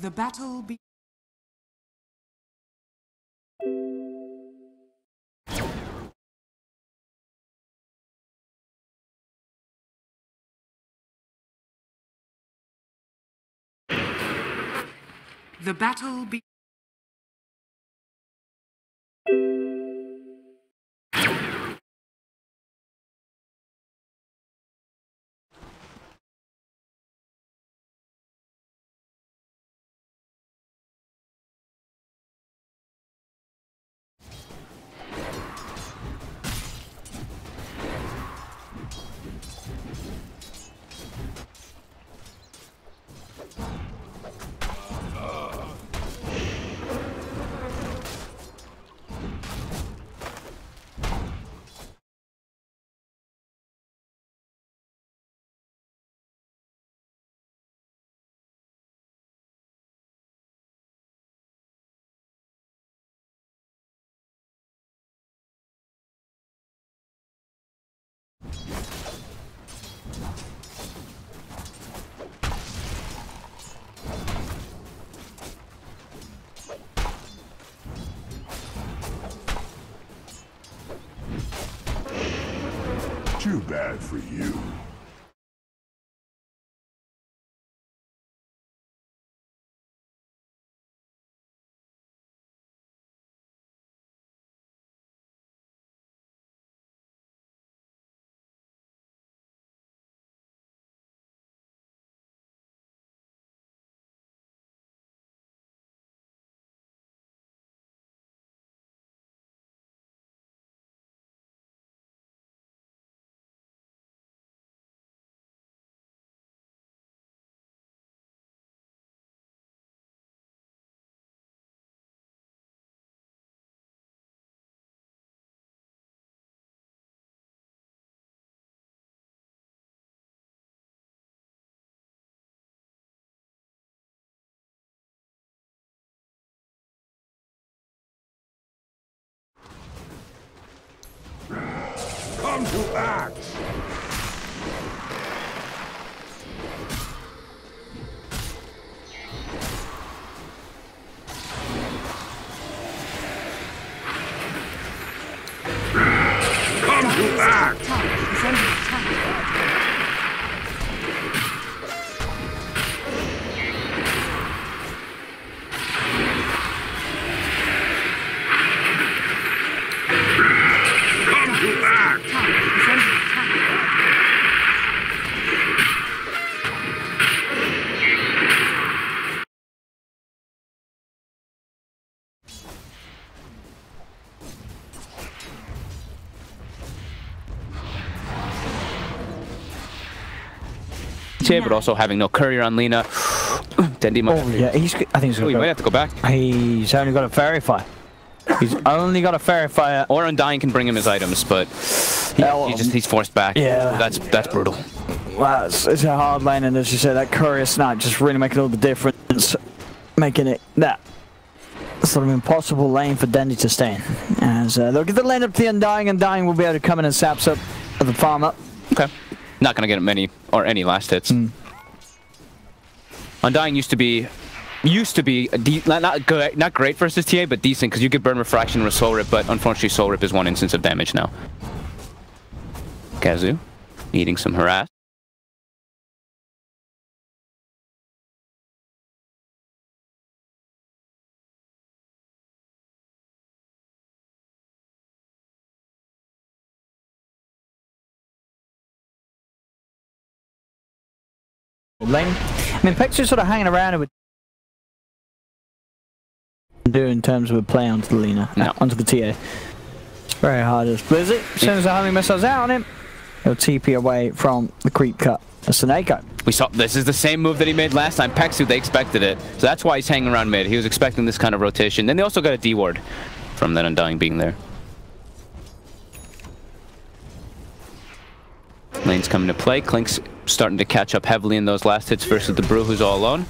The battle be The battle be Too bad for you. Come to act! Come to act! is under attack. Come to act! Is under attack. But also having no courier on Lena. Dendi might. Oh yeah, I think he's We gonna might have to go back. He's only got a fairy fire. He's only got a fairy fire. Or Undying can bring him his items, but he's forced back. Yeah. That's brutal. Well, it's a hard lane, and as you said, that courier snipe just really making all the difference, making it that sort of impossible lane for Dendi to stay in. As they'll get the lane up to the Undying, and Undying will be able to come in and saps up the farm up. Okay. Not gonna get him many or any last hits. Undying used to be not great versus TA, but decent because you could burn refraction with Soul Rip, but unfortunately Soul Rip is 1 instance of damage now. Kazu needing some harass. Lane. I mean, Pexer's sort of hanging around with do in terms of a play onto the Lena, onto the TA. It's very hard as Blizzard. As soon as the homing missile's out on him, he'll TP away from the creep cut. That's the Neko. We saw this is the same move that he made last time. Pexu, they expected it. So that's why he's hanging around mid. He was expecting this kind of rotation. Then they also got a D-ward from that Undying being there. Lane's coming to play. Klink's starting to catch up heavily in those last hits versus the Brew, who's all alone.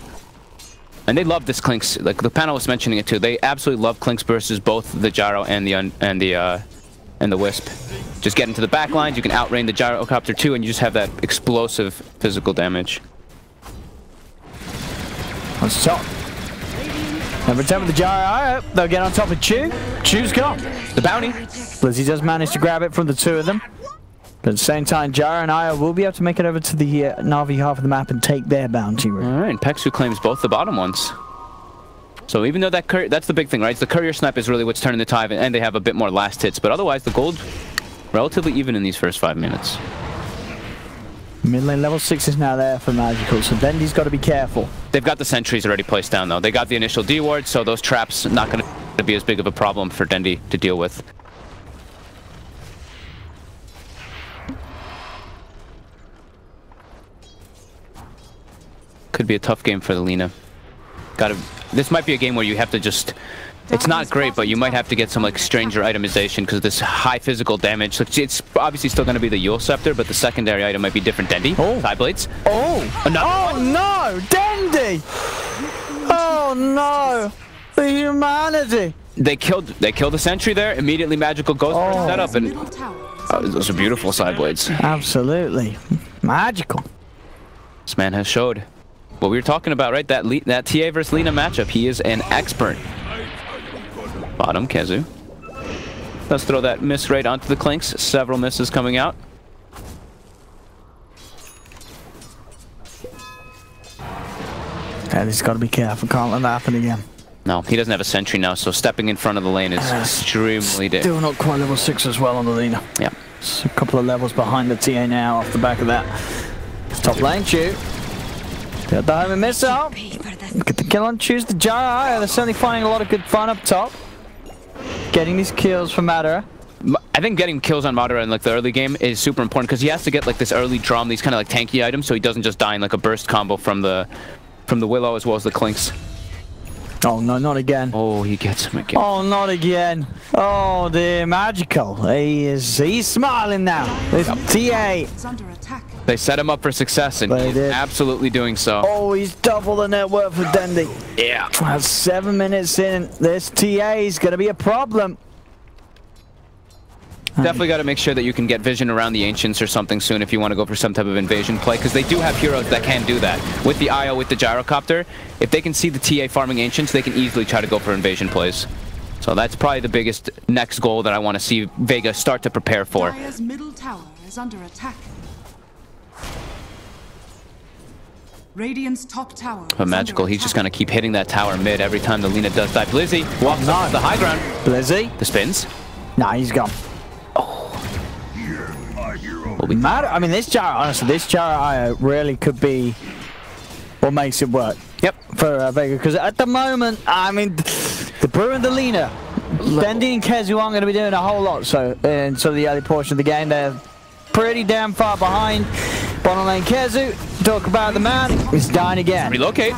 And they love this Klink's, like the panel was mentioning it too. They absolutely love Klink's versus both the Gyro and the Wisp. Just get into the back lines, you can outrain the Gyrocopter too, and you just have that explosive physical damage. So, And return with the gyro. They'll get on top of Chew. Chew's gone. The bounty. Blizzy does manage to grab it from the two of them. But at the same time, Gyro and Io will be able to make it over to the Navi half of the map and take their bounty route. All right, Pexu claims both the bottom ones. So even though that's the big thing, right? The courier snipe is really what's turning the tide, and they have a bit more last hits. But otherwise, the gold relatively even in these first 5 minutes. Mid lane level 6 is now there for Magical, so Dendi's got to be careful. They've got the sentries already placed down, though. They got the initial D ward, so those traps not going to be as big of a problem for Dendi to deal with. Could be a tough game for the Lina. This might be a game where you have to just... It's not great, but you might have to get some like stranger itemization because this high physical damage. It's obviously still going to be the Yule Scepter, but the secondary item might be different. Dendi. Oh. Side blades. Oh! Oh no! Dendi! Oh no! The humanity! They killed the sentry there. Immediately Magical goes for a setup, and those are beautiful side blades. Absolutely. Magical. This man has showed what we were talking about, right? That TA versus Lina matchup. He is an expert. Bottom, Kezu. Let's throw that miss right onto the Clinks. Several misses coming out. Yeah, he's got to be careful. Can't let that happen again. No, he doesn't have a sentry now, so stepping in front of the lane is extremely dangerous. Still not quite level 6 as well on the Lina. Yeah. It's a couple of levels behind the TA now off the back of that. Top lane, Chew. Got the homing missile. Get the kill on Choose the Gyro. They're certainly finding a lot of good fun up top. Getting these kills for Madara. I think getting kills on Madara in like the early game is super important because he has to get like this early drum, these kind of like tanky items, so he doesn't just die in like a burst combo from the Willow as well as the Clinks. Oh no, not again. Oh, he gets him again. Oh, not again. Oh dear, Magical. He's smiling now. This TA. They set him up for success, and he's absolutely doing so. Oh, he's double the net worth for Dendi. Yeah. That's 7 minutes in. This TA is going to be a problem. Definitely got to make sure that you can get vision around the Ancients or something soon if you want to go for some type of invasion play, because they do have heroes that can do that. With the IO, with the Gyrocopter, if they can see the TA farming Ancients, they can easily try to go for invasion plays. So that's probably the biggest next goal that I want to see Veaga start to prepare for. Dire's middle tower is under attack. Radiant's top tower. But Magical, he's just going to keep hitting that tower mid every time the Lina does die. Blizzy walks off the high ground. Blizzy. The spins. Nah, he's gone. I mean, this Gyro, honestly, this Gyro really could be what makes it work. Yep. For Veaga, because at the moment, I mean, the Brew and the Lina, Dendi and Kezu aren't going to be doing a whole lot. So, in sort of the early portion of the game, they're pretty damn far behind. Bottom lane Kezu, talk about the man, he's dying again. Relocate.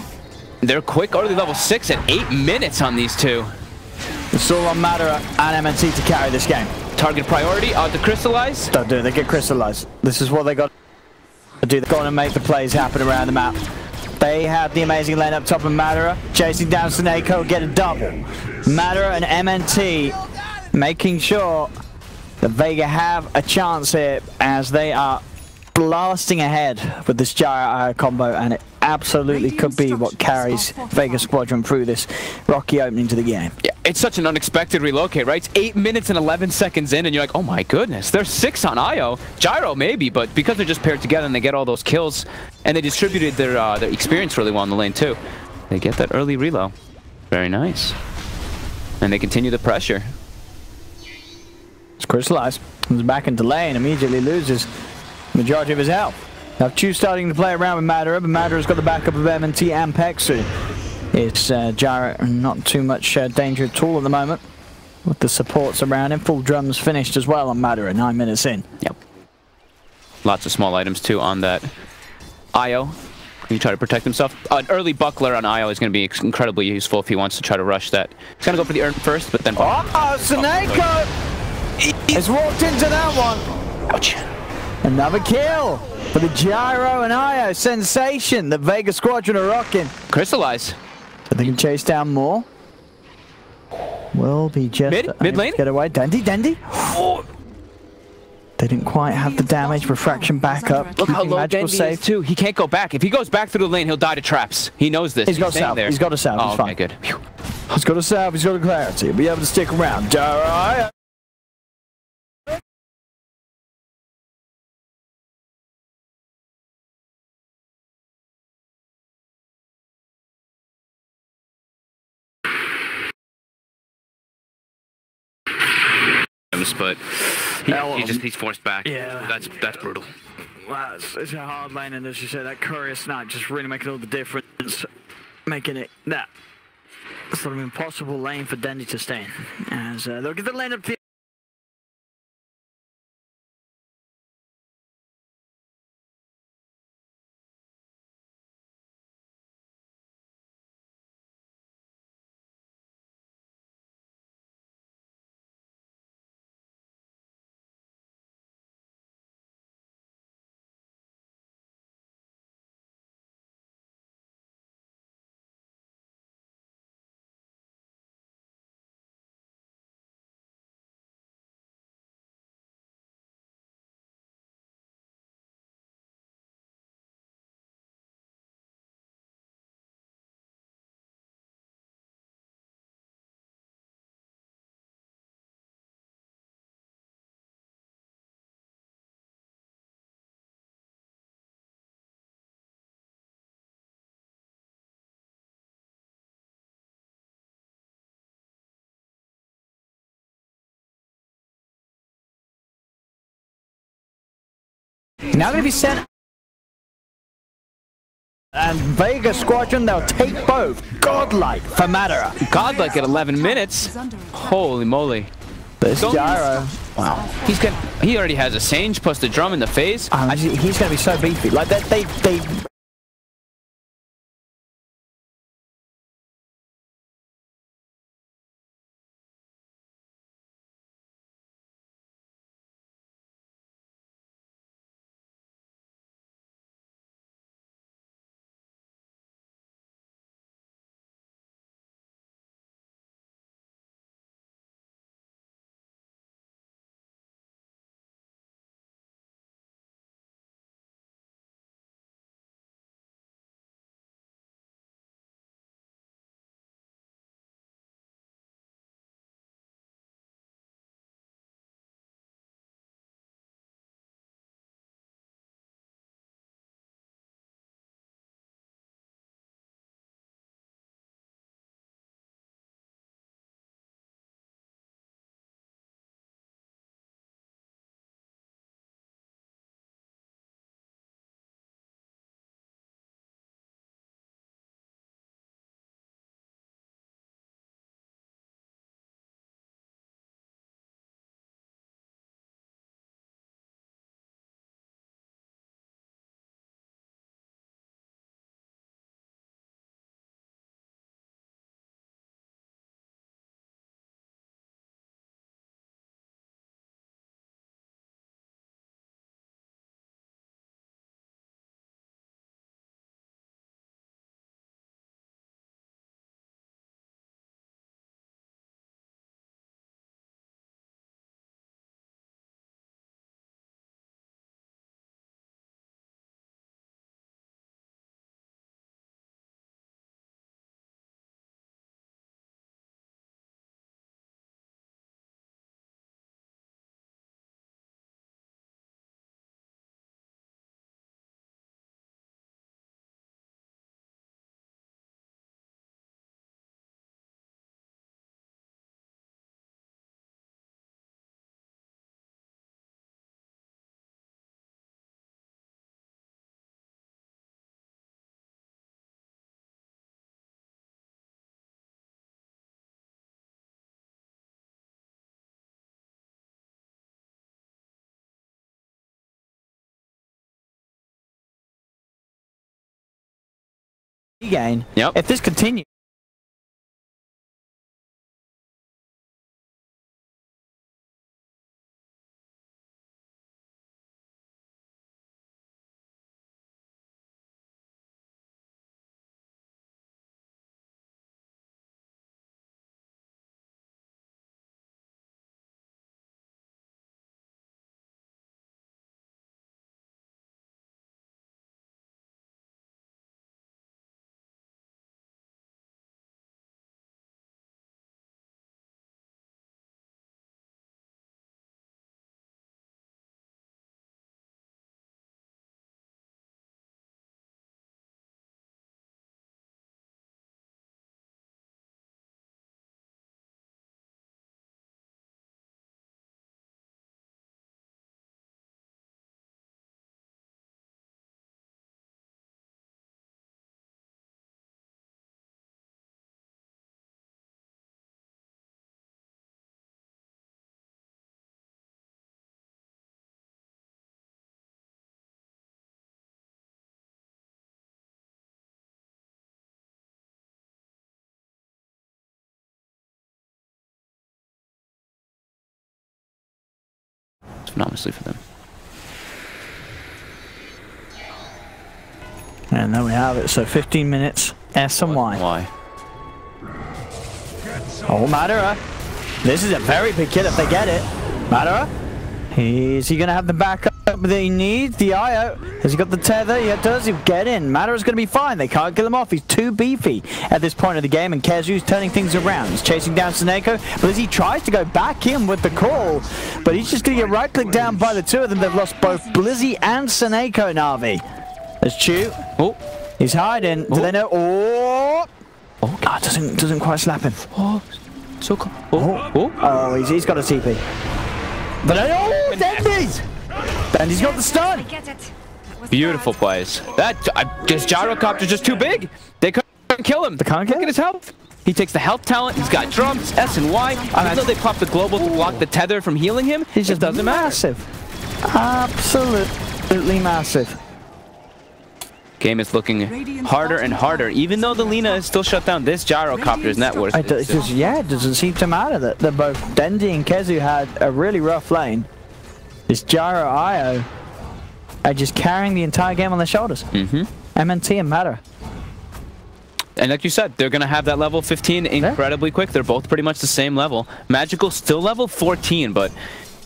They're quick, early level 6 at 8 minutes on these two. It's all on Madara and MNT to carry this game. Target priority, to crystallize. Don't do it, they get crystallized. This is what they got to do. They've got to make the plays happen around the map. They have the amazing lane up top of Madara, chasing down Snako, get a double. Madara and MNT making sure that Veaga have a chance here as they are blasting ahead with this Gyro combo, and it absolutely could be what carries Veaga Squadron through this rocky opening to the game. Yeah, it's such an unexpected relocate, right? It's 8 minutes and 11 seconds in, and you're like, oh my goodness, there's 6 on Io. Gyro maybe, but because they're just paired together and they get all those kills, and they distributed their experience really well in the lane too, they get that early reload. Very nice. And they continue the pressure. It's crystallized. Comes back into lane, immediately loses majority of his health. Now Chu starting to play around with Madara, but Madara's got the backup of MNT and Pexu. It's Gyro not too much danger at all at the moment, with the supports around him. Full drums finished as well on Madara, 9 minutes in. Yep. Lots of small items too on that Io. Can you try to protect himself? An early buckler on Io is going to be incredibly useful if he wants to try to rush that. He's going to go for the urn first, but then... Oh, Snako! He's walked into that one. Ouch. Another kill for the Gyro and Io. Sensation that Veaga Squadron are rocking. Crystallize. So they can chase down more. Will be just mid lane. Get away, Dendi. Oh. They didn't quite have the damage. Refraction back up. Look how low Magical Dendi safe is too. He can't go back. If he goes back through the lane, he'll die to traps. He knows this. He's got a salve. there. He's got a salve. Oh, He's okay, fine. good. Phew. He's got a salve, he's got a clarity. He'll be able to stick around. Alright. But he's forced back. Yeah. That's brutal. Wow, it's a hard lane, and as you said, that courier snipe just really making all the difference, making it that sort of impossible lane for Dendi to stay in. As they'll get the lane up to. Now going to be sent. And Veaga Squadron, they'll take both. Godlike for Madara. Godlike at 11 minutes. Holy moly. This Gyro. Wow. He already has a Sage plus the drum in the face. He's going to be so beefy. Like they gain. Yep. If this continues. anonymously for them. And there we have it. So 15 minutes, S and Y. Why? Oh, Madara. This is a very big kill if they get it. Madara. Is he going to have the backup that he needs? The IO. Has he got the tether? Yeah, does he get in? Madara's going to be fine. They can't kill him off. He's too beefy at this point of the game, and Kezu's turning things around. He's chasing down Seneko, but as he tries to go back in with the call, but he's just going to get right-clicked down by the two of them. They've lost both Blizzy and Seneko, Navi. There's Chew. Oh. He's hiding. Do they know? Oh. Oh, God, doesn't quite slap him. Oh. So cool. Oh. He's got a TP. But oh, Dendi's! Dendi's got the stun. Beautiful plays. This gyrocopter's just too big. They couldn't kill him. They can't kill him. Look at his health. He takes the health talent. He's got drums, S and Y. Even though they popped the global to block the tether from healing him, He's just doesn't massive. Absolutely massive. Game is looking harder and harder. Even though the Lina is still shut down, this gyrocopter's net worth. It doesn't seem to matter that both Dendi and Kezu had a really rough lane. This Gyro IO are just carrying the entire game on their shoulders. MNT and Madara. And like you said, they're going to have that level 15 incredibly quick. They're both pretty much the same level. Magical still level 14, but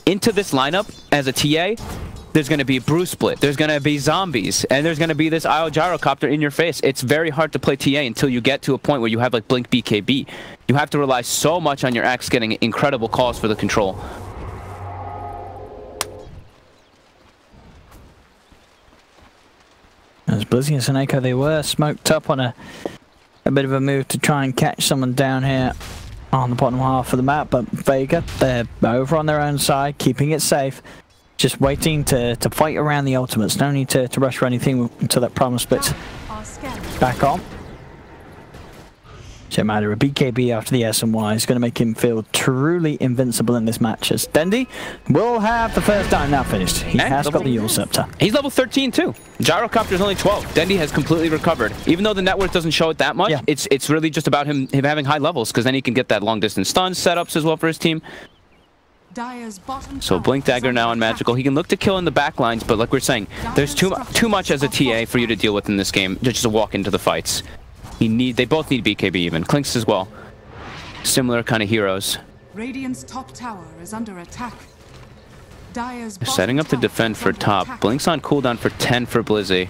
into this lineup as a TA, there's going to be Brew Split, there's going to be zombies, and there's going to be this IO gyrocopter in your face. It's very hard to play TA until you get to a point where you have like Blink BKB. You have to rely so much on your Axe getting incredible calls for the control. As Blizzy and Seneko, they were smoked up on a bit of a move to try and catch someone down here on the bottom half of the map, but Veaga, they're over on their own side, keeping it safe. Just waiting to fight around the ultimates. No need to rush for anything until that problem splits back on. So matter of BKB after the S and Y is going to make him feel truly invincible in this match, as Dendi will have the first time now finished. He has got the Yule Scepter. He's level 13 too. Gyrocopter's only 12. Dendi has completely recovered. Even though the net worth doesn't show it that much, it's really just about him having high levels, because then he can get that long distance stun setups as well for his team. So Blink Dagger now on Magical. He can look to kill in the back lines, but like we're saying, there's too much as a TA for you to deal with in this game, just to walk into the fights. They both need BKB even. Clinks as well. Similar kind of heroes. Radiant's top tower is under attack. They're setting up to defend for top. Blink's on cooldown for 10 for Blizzy.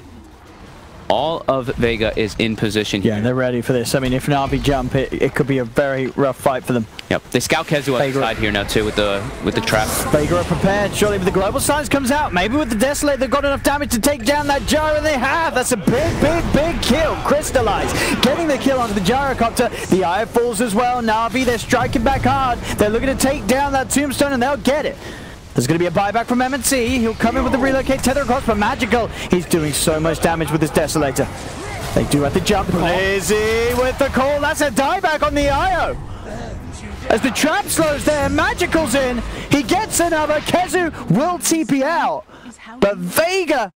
All of Veaga is in position here. Yeah, they're ready for this. I mean, if Navi jump, it could be a very rough fight for them. Yep, they scout Kezu outside here now too with the trap. Veaga are prepared. Surely, with the global signs comes out. Maybe with the Desolate, they've got enough damage to take down that gyro, and they have. That's a big kill. Crystallize, getting the kill onto the gyrocopter. The eye falls as well. Navi, they're striking back hard. They're looking to take down that tombstone, and they'll get it. There's going to be a buyback from MNC. He'll come in with the relocate tether across, but Magical, he's doing so much damage with this Desolator. They do have to jump. Blizzy with the call. That's a dieback on the IO. As the trap slows there, Magical's in. He gets another. Kezu will TP out. But Veaga...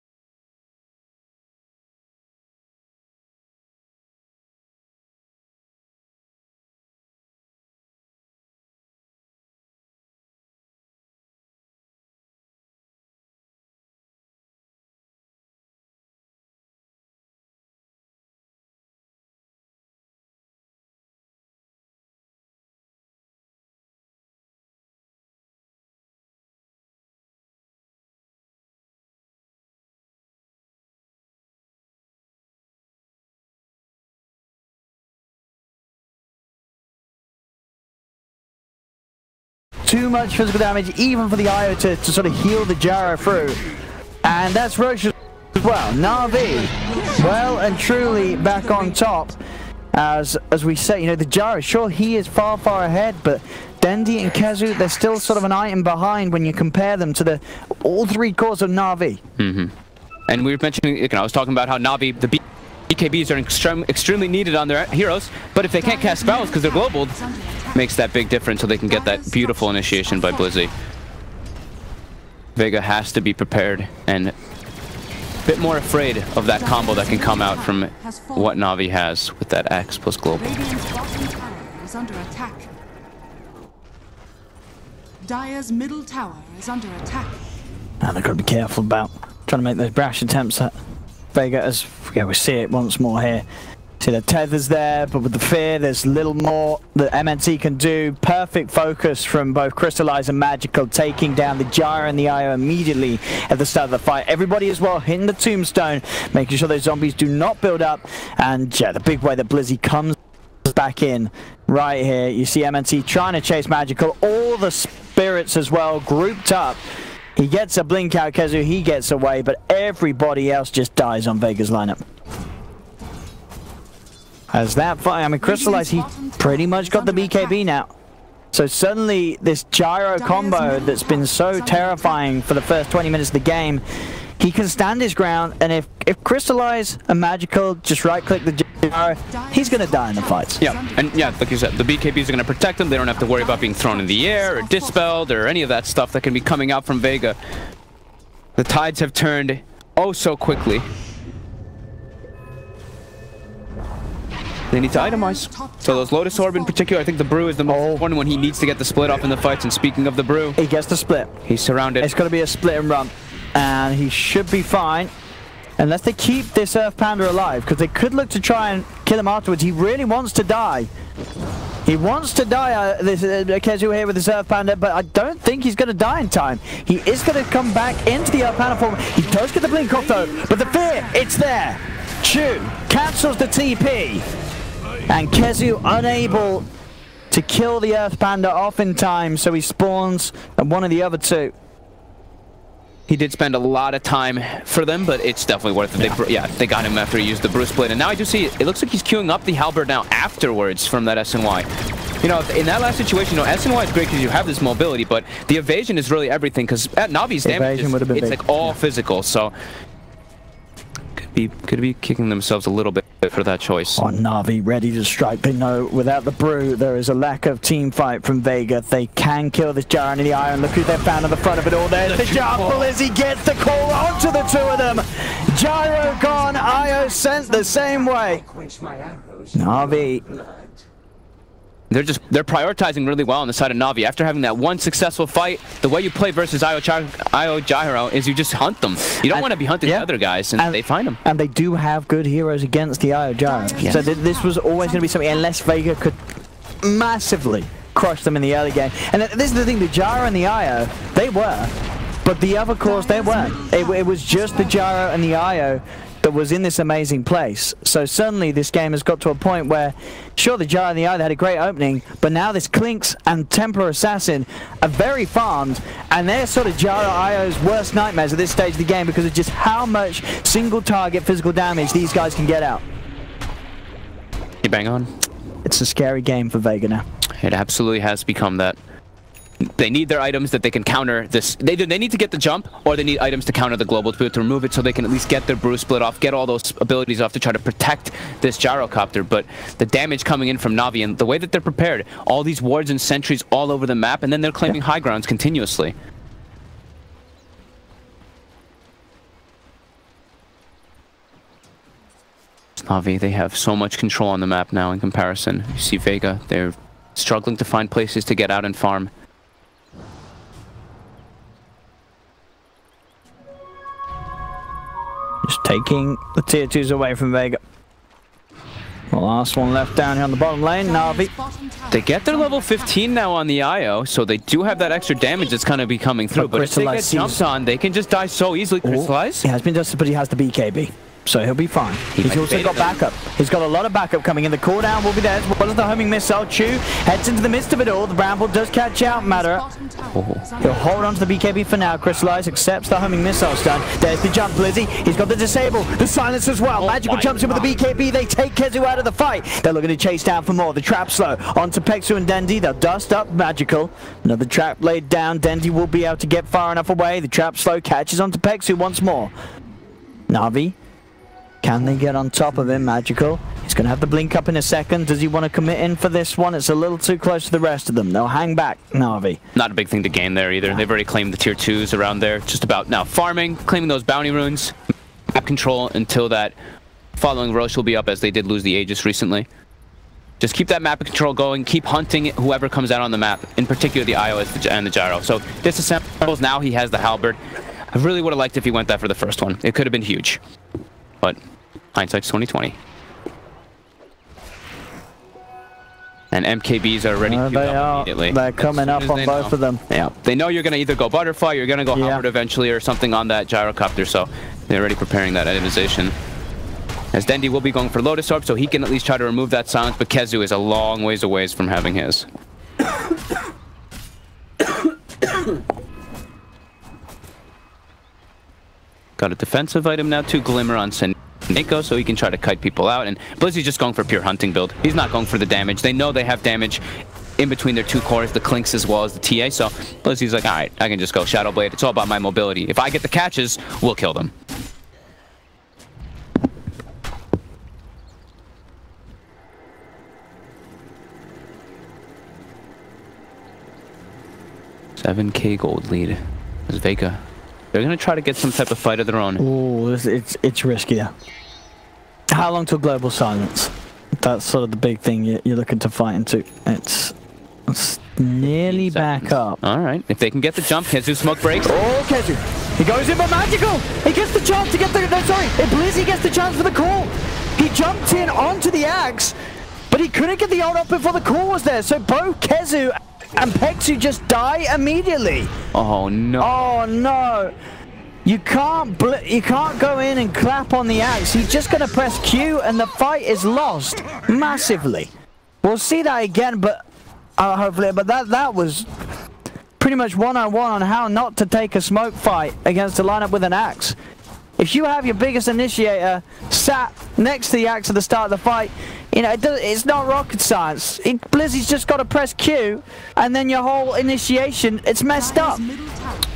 Too much physical damage, even for the IO to sort of heal the gyro through. And that's Roche as well. Navi, well and truly back on top. As we say, you know, the gyro, sure, he is far ahead, but Dendi and Kezu, they're still sort of an item behind when you compare them to all three cores of Navi. And we were mentioning, you know, I was talking about how Navi, the BKBs are extremely needed on their heroes, but if they can't cast spells because they're global, makes that big difference so they can get that beautiful initiation by Blizzy. Veaga has to be prepared and a bit more afraid of that combo that can come out from what Navi has with that Axe plus global. Radiant's bottom tower is under attack. Dire's middle tower is under attack. And they've got to be careful about trying to make those brash attempts at Veaga. As yeah, we see it once more here. See the tethers there, but with the fear, there's little more that MNT can do. Perfect focus from both Crystallize and Magical, taking down the Gyro and the IO immediately at the start of the fight. Everybody as well hitting the tombstone, making sure those zombies do not build up. And yeah, the big way that Blizzy comes back in right here. You see MNT trying to chase Magical. All the spirits as well grouped up. He gets a blink out, Kezu, he gets away, but everybody else just dies on Vega's lineup. As that fight, I mean, Crystallize, he pretty much got the BKB now. So suddenly, this Gyro combo that's been so terrifying for the first 20 minutes of the game, he can stand his ground, and if Crystallize and Magical just right-click the Gyro, he's going to die in the fights. Yeah, and yeah, like you said, the BKBs are going to protect him. They don't have to worry about being thrown in the air or dispelled or any of that stuff that can be coming out from Veaga. The tides have turned oh so quickly. They need to itemize. So those Lotus Orb in particular, I think the Brew is the most important when he needs to get the split off in the fights. And speaking of the Brew, he gets the split. He's surrounded. It's going to be a split and run. And he should be fine. Unless they keep this Earth Panda alive, because they could look to try and kill him afterwards. He really wants to die. He wants to die, this Kezu here with his Earth Panda, but I don't think he's going to die in time. He is going to come back into the Earth Panda form. He does get the blink off though, but the fear, it's there. Chu cancels the TP. And Kezu unable to kill the Earth Panda off in time, so he spawns at one of the other two. He did spend a lot of time for them, but it's definitely worth it. Yeah, they got him after he used the Bruce Blade. And now I do see it looks like he's queuing up the Halberd now afterwards from that SNY. You know, in that last situation, you know, SNY is great because you have this mobility, but the evasion is really everything, because at Navi's damage, it's like all physical, so could be kicking themselves a little bit for that choice. Oh, Navi ready to strike. They know without the Brew, there is a lack of team fight from Veaga. They can kill this Gyro and the Iron. Look who they found on the front of it all. There's the Jarple as he gets the call onto the two of them. Gyro gone, IO sent the same way. Navi. They're prioritizing really well on the side of Navi. After having that one successful fight, the way you play versus IO Gyro is you just hunt them. You don't want to be hunting the other guys, and they find them. And they do have good heroes against the IO Gyro. Yes. So this was always going to be something, unless Veaga could massively crush them in the early game. And this is the thing, the Gyro and the IO, they were. But the other cores, they weren't. It was just the Gyro and the IO that was in this amazing place. So suddenly this game has got to a point where, sure, the Gyro and the IO had a great opening, but now this Clinks and Templar Assassin are very farmed, and they're sort of Gyro IO's worst nightmares at this stage of the game because of just how much single target physical damage these guys can get out. You bang on. It's a scary game for Veaga now. It absolutely has become that. They need their items that they can counter this. They need to get the jump, or they need items to counter the global to be able to remove it so they can at least get their Brew split off, get all those abilities off to try to protect this Gyrocopter. But the damage coming in from Navi and the way that they're prepared, all these wards and sentries all over the map, and then they're claiming high grounds continuously. Navi, they have so much control on the map now in comparison. You see Veaga, they're struggling to find places to get out and farm. Just taking the tier 2s away from Veaga. The last one left down here on the bottom lane, Navi. They get their level 15 now on the IO, so they do have that extra damage that's going to be coming through. But if they get jumped on, they can just die so easily. Crystallize? He has been dusted, but he has the BKB. So he'll be fine. He's also got backup. He's got a lot of backup coming in. The cooldown will be there as well as the homing missile. Chu heads into the midst of it all. The Bramble does catch out Matter. He'll hold on to the BKB for now. Crystallize accepts the homing missile stun. There's the jump, Blizzy. He's got the disable. The silence as well. Magical jumps in with the BKB. They take Kezu out of the fight. They're looking to chase down for more. The trap slow onto Pexu and Dendi. They'll dust up Magical. Another trap laid down. Dendi will be able to get far enough away. The trap slow catches onto Pexu once more. Navi. Can they get on top of him? Magical. He's going to have the blink up in a second. Does he want to commit in for this one? It's a little too close to the rest of them. They'll hang back, Navi. Not a big thing to gain there either. They've already claimed the tier 2s around there. Just about now farming, claiming those bounty runes, map control until that following Roche will be up, as they did lose the Aegis recently. Just keep that map control going. Keep hunting whoever comes out on the map, in particular the IO and the Gyro. So disassembles now. He has the Halberd. I really would have liked if he went that for the first one. It could have been huge. But hindsight's 2020. And MKBs are ready to go immediately. They're coming up on both of them. Yeah, they know you're going to either go butterfly, or you're going to go Howard eventually, or something on that gyrocopter, so they're already preparing that itemization. As Dendi will be going for Lotus Orb, so he can at least try to remove that silence, but Kezu is a long ways away from having his. Got a defensive item now, too, Glimmer on Neko, so he can try to kite people out, and Blizzy's just going for a pure hunting build. He's not going for the damage. They know they have damage in between their two cores, the Clinks as well as the TA, so Blizzy's like, alright, I can just go Shadow Blade. It's all about my mobility. If I get the catches, we'll kill them. $7K gold lead. As Veaga. They're going to try to get some type of fight of their own. Ooh, it's riskier. How long till global silence? That's sort of the big thing you're looking to fight into. It's nearly back up. All right. If they can get the jump, Kezu smoke breaks. Oh, Kezu. He goes in for magical. He gets the chance to get the... No, sorry. Blizzy gets the chance for the call. He jumped in onto the axe, but he couldn't get the ult up before the call was there. So both Kezu and Pexu just die immediately. Oh, no. Oh, no. You can't go in and clap on the axe. He's just going to press Q and the fight is lost massively. We'll see that again, but hopefully, but that was pretty much one-on-one on how not to take a smoke fight against a lineup with an axe. If you have your biggest initiator sat next to the axe at the start of the fight, you know, it's not rocket science. Blizzy's just got to press Q, and then your whole initiation, it's messed up.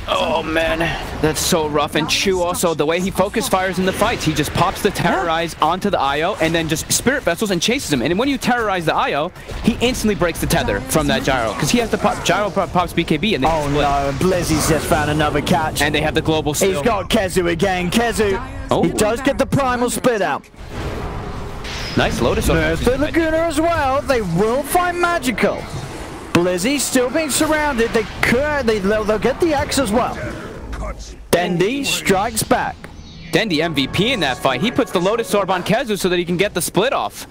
Oh, man. That's so rough. And Chu also, the way he focus fires in the fights, he just pops the Terrorize onto the IO, and then just Spirit Vessels and chases him. And when you Terrorize the IO, he instantly breaks the tether from that Gyro, because he has to pop, Gyro pops BKB, and they oh, no, Blizzy's just found another catch. And they have the global steal. He's got Kezu again. Kezu, he does get the primal spit out. Nice Lotus. There's the Laguna as well. They will find magical. Blizzy still being surrounded. They'll get the axe as well. Dendi strikes back. Dendi MVP in that fight. He puts the Lotus Orb on Kezu so that he can get the split off.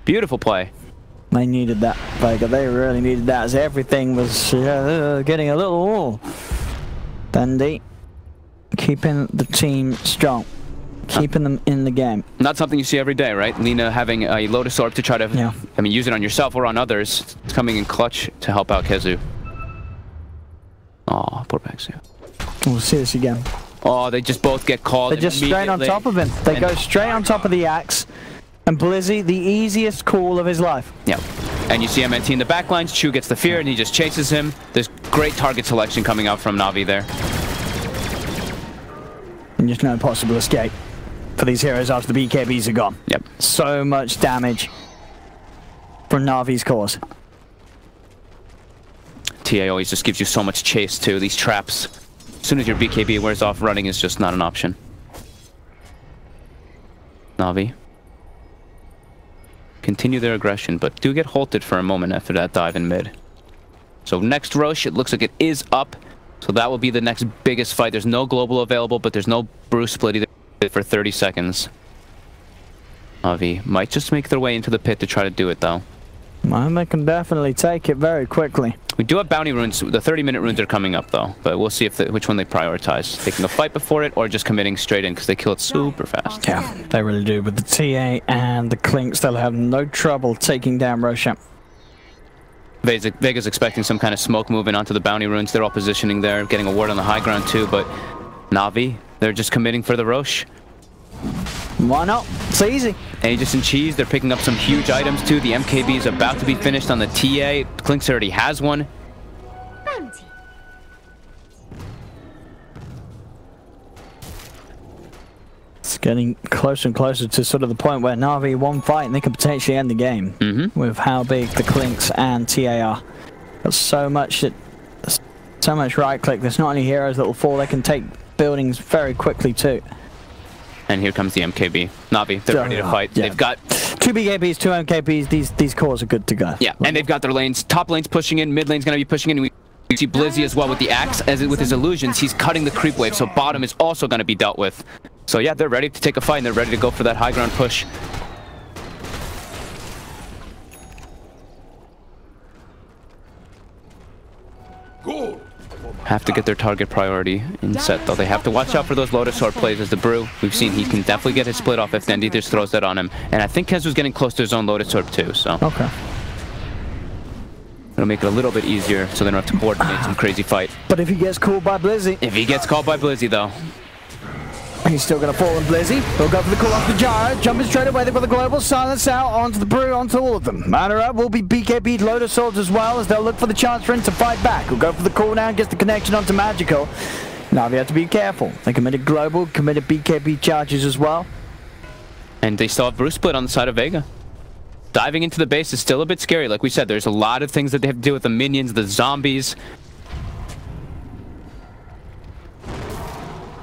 Beautiful play. They needed that, Veaga. They really needed that, as everything was getting a little... Dendi keeping the team strong. Keeping them in the game. Not something you see every day, right? Lina having a Lotus Orb to try to, I mean, use it on yourself or on others. It's coming in clutch to help out Kezu. Oh, poor Pexu. We'll see this again. Oh, they just both get called. They're just straight on top of him. They go straight on top of the axe. And Blizzy, the easiest call of his life. Yeah. And you see MNT in the backlines. Chu gets the fear and he just chases him. There's great target selection coming out from Navi there. And just no possible escape for these heroes after the BKBs are gone. Yep. So much damage from Navi's cause. TA always just gives you so much chase too. These traps, as soon as your BKB wears off, running is just not an option. Navi continue their aggression, but do get halted for a moment after that dive in mid. So next Roche, it looks like it is up. So that will be the next biggest fight. There's no global available, but there's no Bruce split either for 30 seconds. Navi might just make their way into the pit to try to do it, though. Well, they can definitely take it very quickly. We do have bounty runes. The 30-minute runes are coming up, though. But we'll see if which one they prioritize. Taking a fight before it or just committing straight in, because they kill it super fast. Yeah, they really do. With the TA and the Clinks, they'll have no trouble taking down Roshan. Vega's expecting some kind of smoke moving onto the bounty runes. They're all positioning there, getting a ward on the high ground too, but Navi, they're just committing for the Roche. Why not? It's easy. Aegis and Cheese, they're picking up some huge items too. The MKB is about to be finished on the TA. Clinks already has one. Bounty. It's getting closer and closer to sort of the point where Navi one fight and they could potentially end the game with how big the Clinks and TA are. There's so much right click. There's not only heroes that will fall, they can take buildings very quickly too. And here comes the MKB. Navi, they're ready to fight. Yeah. They've got 2 BKBs, 2 MKBs. These cores are good to go. Yeah, and they've got their lanes. Top lane's pushing in, mid lane's going to be pushing in. You see Blizzy as well with the axe, as with his illusions, he's cutting the creep wave, so bottom is also going to be dealt with. So yeah, they're ready to take a fight, and they're ready to go for that high ground push. Have to get their target priority in set, though. They have to watch out for those Lotus Sword plays as the Brew. We've seen he can definitely get his split off if Dendi just throws that on him. And I think Kezu's getting close to his own Lotus Sword too, so. Okay. It'll make it a little bit easier so they don't have to coordinate some crazy fight. But if he gets called by Blizzy... If he gets called by Blizzy, though. He's still going to fall on Blizzy. He'll go for the call off the Gyro. Jumping straight away. They've got the global silence out onto the Brew, onto all of them. Madara will be BKB'd Lotus Swords as well as they'll look for the chance for him to fight back. He'll go for the cooldown, gets the connection onto Magical. Navi have to be careful. They committed global, committed BKB charges as well. And they still have Brew split on the side of Veaga. Diving into the base is still a bit scary. Like we said, there's a lot of things that they have to do with the minions, the zombies.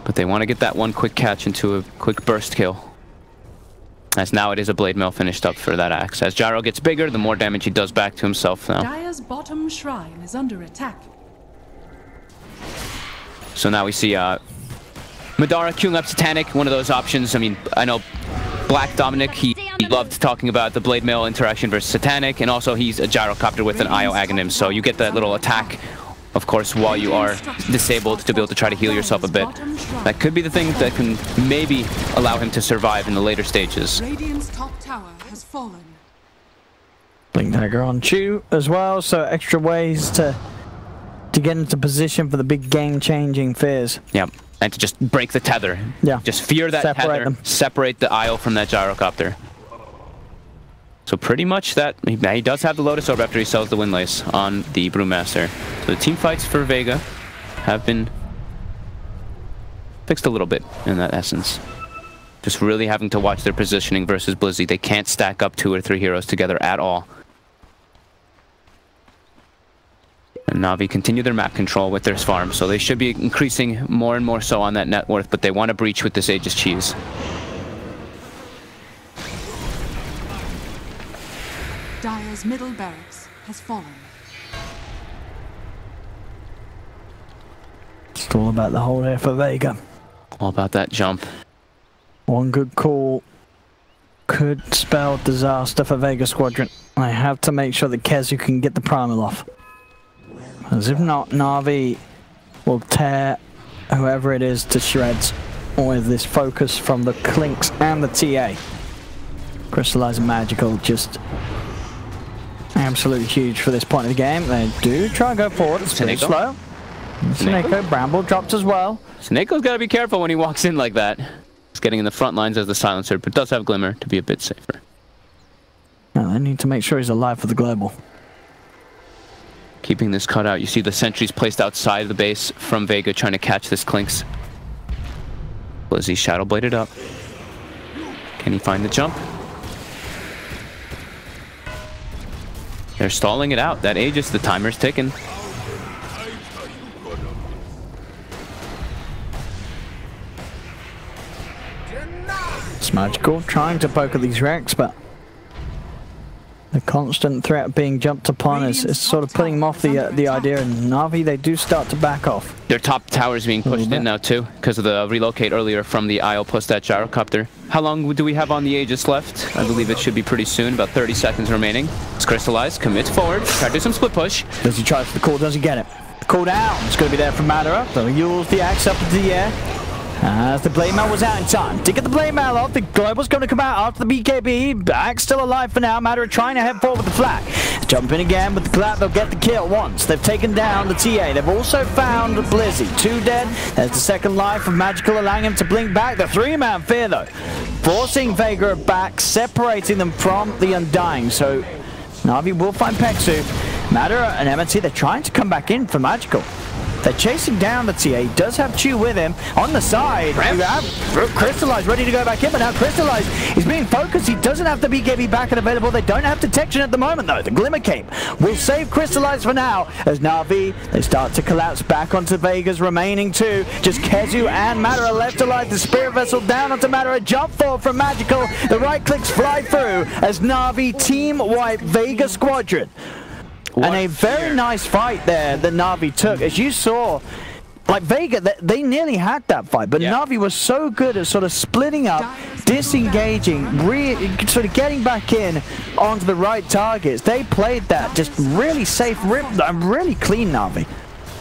But they want to get that one quick catch into a quick burst kill. As now it is a blade mail finished up for that axe. As Gyro gets bigger, the more damage he does back to himself now. Dire's bottom shrine is under attack. So now we see Madara queuing up Satanic, one of those options. I mean, I know Black Dominic, he loved talking about the blade mail interaction versus Satanic, and also he's a gyrocopter with an IO Aghanim, so you get that little attack, of course, while you are disabled to be able to try to heal yourself a bit. That could be the thing that can maybe allow him to survive in the later stages. Radiant's top tower has fallen. Blink Dagger on Chu as well, so extra ways to get into position for the big game-changing fears. Yep. And to just break the tether. Yeah. Just fear that tether, separate the IO from that gyrocopter. So pretty much that, he does have the Lotus Orb after he sells the Windlace on the Brewmaster. So the team fights for Veaga have been fixed a little bit in that essence. Just really having to watch their positioning versus Blizzy. They can't stack up 2 or 3 heroes together at all. And Navi continue their map control with their farm, so they should be increasing more and more so on that net worth, but they want to breach with this Aegis Cheese. Dire's middle barracks has fallen. It's all about the hold here for Veaga. All about that jump. One good call could spell disaster for Veaga Squadron. I have to make sure that Kezu can get the primal off. As if not, Navi will tear whoever it is to shreds with this focus from the Clinks and the TA. Crystallize and Magical just absolutely huge for this point of the game. They do try and go forward. It's pretty slow. Sneko, Bramble dropped as well. Snake's got to be careful when he walks in like that. He's getting in the front lines as the silencer, but does have Glimmer to be a bit safer. Now they need to make sure he's alive for the global. Keeping this cut out. You see the sentries placed outside of the base from Veaga trying to catch this Clinks. Blizzy shadow bladed up. Can he find the jump? They're stalling it out. That Aegis, the timer's ticking. It's Magical trying to poke at these wrecks, but the constant threat of being jumped upon is sort of putting them off the idea, and Navi, they do start to back off. Their top tower is being pushed in now too, because of the relocate earlier from the IO plus that gyrocopter. How long do we have on the Aegis left? I believe it should be pretty soon, about 30 seconds remaining. It's crystallized, commits forward, try to do some split push. Does he try for the call? Does he get it? The call down. It's going to be there from Madara. So he yules the axe up into the air. As the blade mail was out in time to get the blade mail off, the global's going to come out after the BKB. Axe still alive for now. Madara trying to head forward with the flag. Jump in again with the clap. They'll get the kill once. They've taken down the TA. They've also found Blizzy. 2 dead. There's the second life of Magical, allowing him to blink back. The 3-man fear though, forcing Veaga back, separating them from the Undying. So Navi will find Peksu. Madara and MNT, they're trying to come back in for Magical. They're chasing down the TA. He does have Chu with him. On the side, you have Crystallize ready to go back in, but now Crystallize is being focused. He doesn't have the BKB back and available. They don't have detection at the moment, though. The Glimmer Cape will save Crystallize for now, as Navi, they start to collapse back onto Vega's remaining 2. Just Kezu and Madara left alive. The Spirit Vessel down onto Madara. Jump forward from Magical. The right clicks fly through as Navi team wipe Veaga Squadron. And a very nice fight there that Navi took. As you saw, like Veaga, they nearly had that fight, but Navi was so good at sort of splitting up, disengaging, sort of getting back in onto the right targets. They played that just really safe, really clean Navi.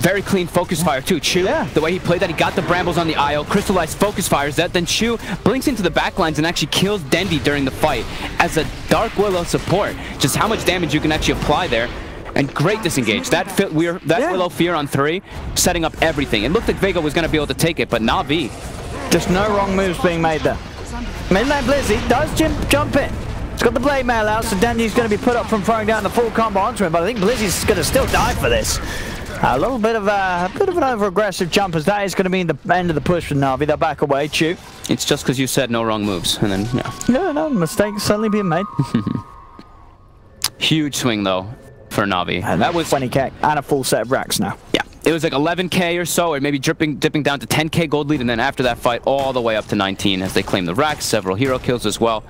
Very clean focus fire too. Chu, the way he played that, he got the brambles on the IO, crystallized focus fires that, then Chu blinks into the backlines and actually kills Dendi during the fight as a Dark Willow support. Just how much damage you can actually apply there. And great disengage. That Willow Fear on 3, setting up everything. It looked like Veaga was going to be able to take it, but Navi. Just no wrong moves being made there. Mid lane Blizzy does jump in. He's got the blade mail out, so Dendi's going to be put up from throwing down the full combo onto him, but I think Blizzy's going to still die for this. A little bit of an over-aggressive jump, as that is going to be the end of the push for Navi. They'll back away. Chu. It's just because you said no wrong moves, and then No, mistakes certainly being made. Huge swing though for Navi. And that was 20k and a full set of racks now. Yeah, it was like 11k or so, or maybe dipping down to 10k gold lead, and then after that fight, all the way up to 19 as they claim the racks, several hero kills as well.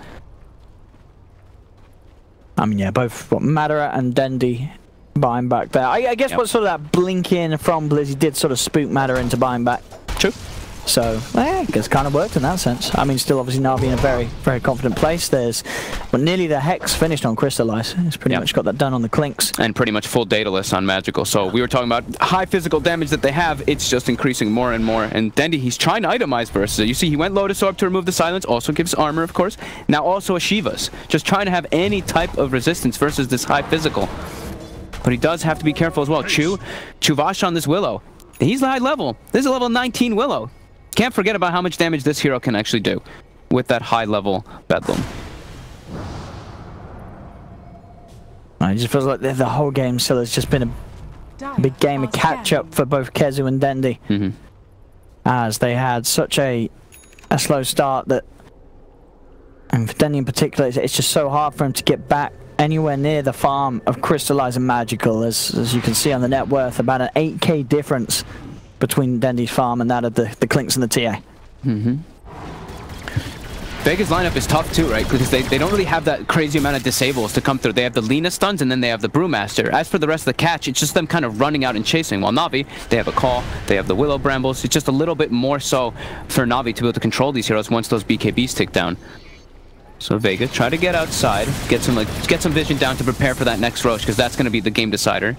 I mean, yeah, both Madara and Dendi buying back there. I guess what sort of that blinking from Blizzy did sort of spook Madara into buying back. True. So, I guess kind of worked in that sense. I mean, still obviously Navi in a very, very confident place. There's nearly the Hex finished on Crystallize. He's pretty much got that done on the Clinks. And pretty much full Daedalus on Magical. So we were talking about high physical damage that they have. It's just increasing more and more. And Dendi, he's trying to itemize versus it. You see, he went Lotus Orb to remove the silence. Also gives armor, of course. Now also a Shiva's. Just trying to have any type of resistance versus this high physical. But he does have to be careful as well. Chuvash on this Willow. He's high level. This is a level 19 Willow. Can't forget about how much damage this hero can actually do with that high level Bedlam. It just feels like the whole game still has just been a big game of catch up for both Kezu and Dendi. As they had such a slow start that, and for Dendi in particular, it's just so hard for him to get back anywhere near the farm of Crystallize and Magical. As you can see on the net worth, about an 8k difference between Dendi's farm and that of the Clinks and the TA. Vega's lineup is tough too, right? Because they don't really have that crazy amount of disables to come through. They have the Lina stuns and then they have the Brewmaster. As for the rest of the catch, it's just them kind of running out and chasing. While Navi, they have a Call, they have the Willow Brambles. It's just a little bit more so for Navi to be able to control these heroes once those BKBs tick down. So Veaga, try to get outside, get some vision down to prepare for that next Roche, because that's going to be the game decider.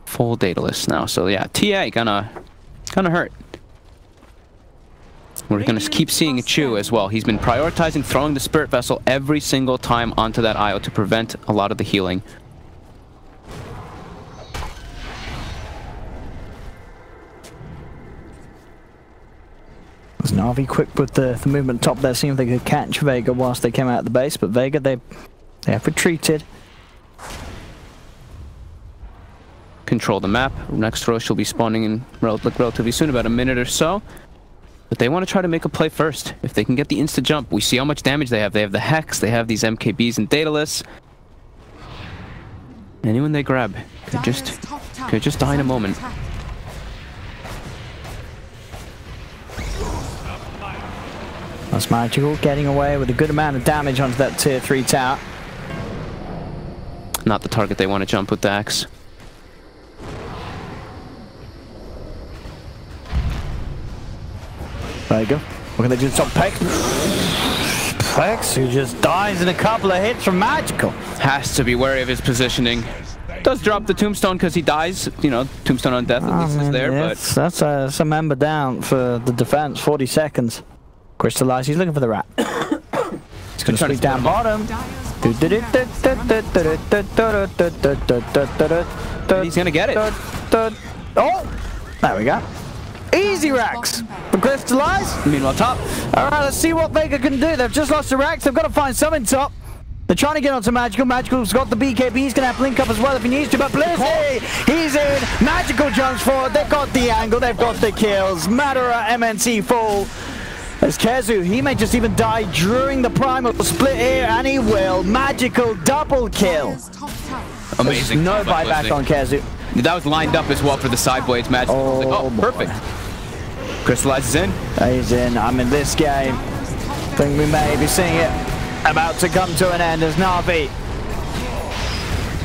Full Daedalus now, so yeah, TA gonna hurt. We're gonna keep seeing Chu as well. He's been prioritizing throwing the Spirit Vessel every single time onto that IO to prevent a lot of the healing. Was Navi quick with the movement top there, seeing if they could catch Veaga whilst they came out of the base, but Veaga, they have retreated. Control the map. Next Roche will be spawning in relatively soon, about a minute or so. But they want to try to make a play first. If they can get the insta jump, we see how much damage they have. They have the Hex, they have these MKBs and Daedalus. Anyone they grab could just die in a moment. That's Magical getting away with a good amount of damage onto that tier 3 tower. Not the target they want to jump with the axe. There you go. What can they do to stop Pex? Pex, who just dies in a couple of hits from Magical. Has to be wary of his positioning. Does drop the tombstone because he dies. You know, tombstone on death at least is there, but that's a member down for the defense. 40 seconds. Crystallize. He's looking for the rat. He's going to sweep down bottom. He's going to get it. Oh, there we go. Easy racks for Crystallize. Meanwhile, top. All right, let's see what Veaga can do. They've just lost the racks. They've got to find something top. They're trying to get onto Magical. Magical's got the BKB. He's going to have to link up as well if he needs to. But Blizzy, he's in. Magical jumps forward. They've got the angle. They've got the kills. Madara, MNC full. As Kezu, he may just even die during the primal split here, and he will. Magical double kill. Amazing. No buyback on Kezu. That was lined up as well for the side blades. Magical. Oh, perfect. Crystallizes in. He's in. I mean, this game, I think we may be seeing it about to come to an end as Navi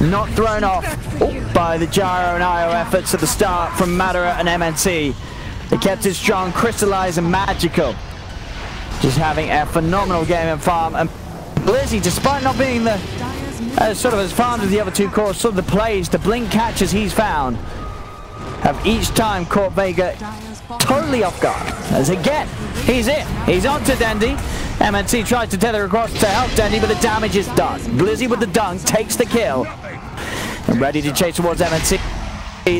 not thrown off by the gyro and IO efforts at the start from Madara and MNC. They kept it strong, crystallized and magical. Just having a phenomenal game in farm. And Blizzy, despite not being the sort of as farmed as the other two cores, sort of the plays, the blink catches he's found, have each time caught Veaga totally off guard. As again, he's in. He's on to Dendi. MNC tries to tether across to help Dendi, but the damage is done. Blizzy with the dunk takes the kill. And ready to chase towards MNC.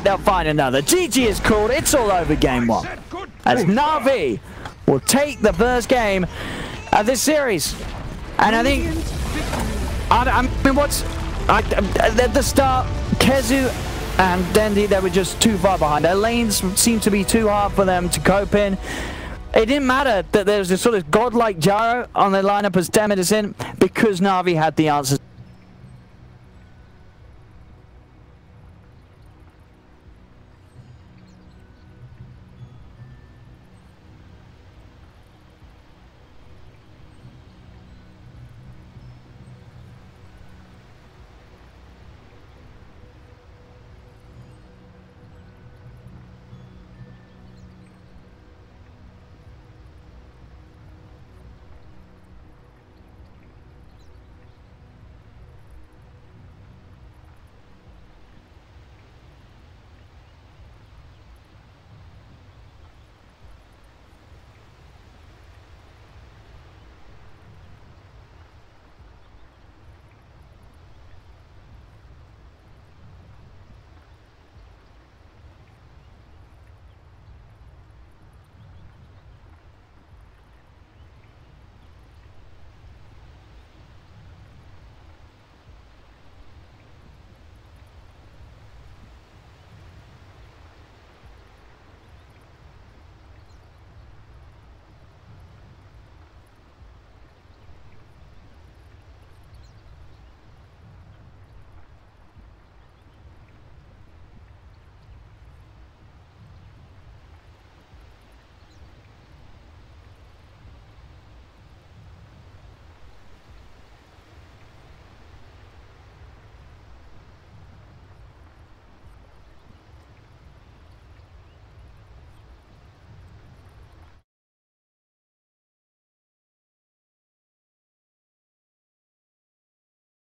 They'll find another. GG is called. It's all over game 1. As Navi will take the first game of this series. And I think, I mean, at the start, Kezu and Dendi, they were just too far behind. Their lanes seemed to be too hard for them to cope in. It didn't matter that there was this sort of godlike gyro on their lineup as Demet is in, because Navi had the answers